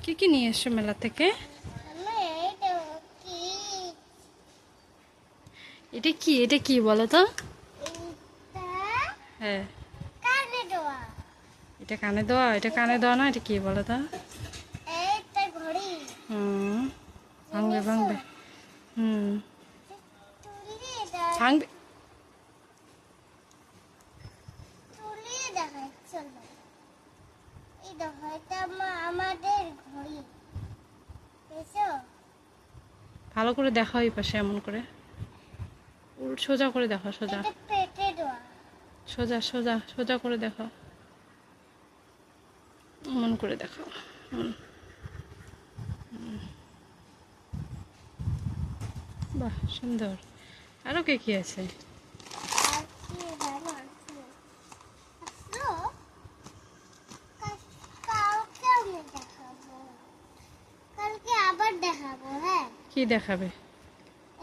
কি কি নিয়ে এসছো মেলা থেকে? এটা কি, এটা কি বলো তো? হ্যাঁ, এটা কানে দেওয়া, এটা কানে দেওয়া না, এটা কি বলো তো? হুম, ভাঙবে ভাঙবে। হুম, ভাঙবে। আমাদের ঘড়ি, ভালো করে দেখো এই পাশে, এমন করে সোজা করে দেখো, সোজা এটা পেটে দেওয়া। সোজা সোজা সোজা করে দেখো, এমন করে দেখো। বাহ, সুন্দর। আরো কে কি আছে? আর কি জানো আছে? আসলো, কালকে আমি দেখাবো, কালকে আবার দেখাবো। হ্যাঁ, কি দেখাবে?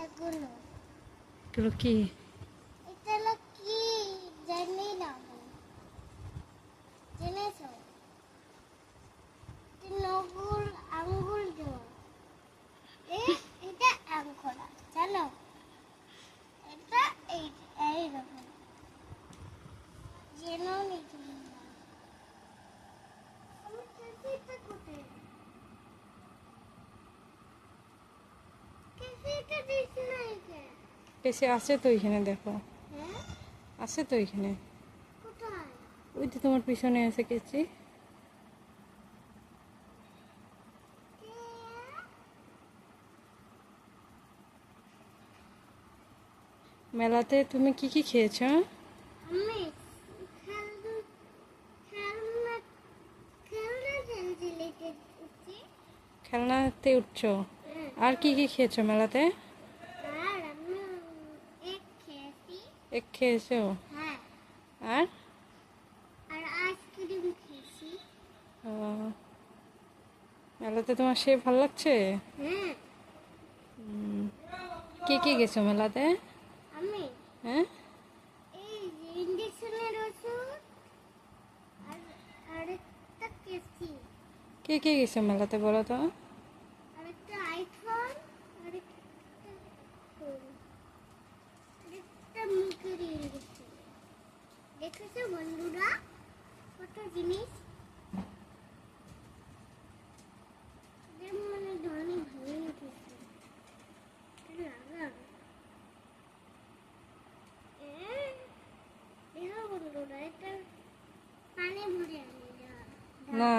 এগুলো, এগুলো কি? এটা হলো কি জানি না আমি। জেনেছো? নগুল আঙ্গুল দেওয়া, এটা আঙ্গুলা, জানো? এটা এইরকম যেন নিতে আমি কেসিটা কোথায়? কেসিটা দিস না একে। এসে আছে তো এখানে, দেখো। হ্যাঁ, আছে তো এখানে। কোথায়? ওই তো তোমার পিছনে আছে কেচি। মেলাতে তুমি কি কি খেয়েছো? আমি খেলনা খেলনা খেলনা খেলতে উঠছি। খেলনাতে উঠছো? হ্যাঁ, আর কি কি খেয়েছো মেলাতে? আর আমি এক খেয়েছি। এক খেয়েছো? হ্যাঁ, আর আর আইসক্রিম খেয়েছি। আহ, মেলাতে তোমার সে ভালো লাগছে? হ্যাঁ, কি কি গেছো মেলাতে? আমি হ্যাঁ, এই ইঞ্জেকশনের ওষুধ আর আরেকটা খেয়েছি। কে কে গেছো মেলাতে বলো তো? আরেকটা আইফোন, আরেকটা ফোন, আরেকটা মুখের ইঞ্জেকশন। দেখেছো বন্ধুরা কত জিনিস? মানে ধনী ভালো উঠেছে। দেখো বন্ধুরা, এটা পানি ভরে আমি না,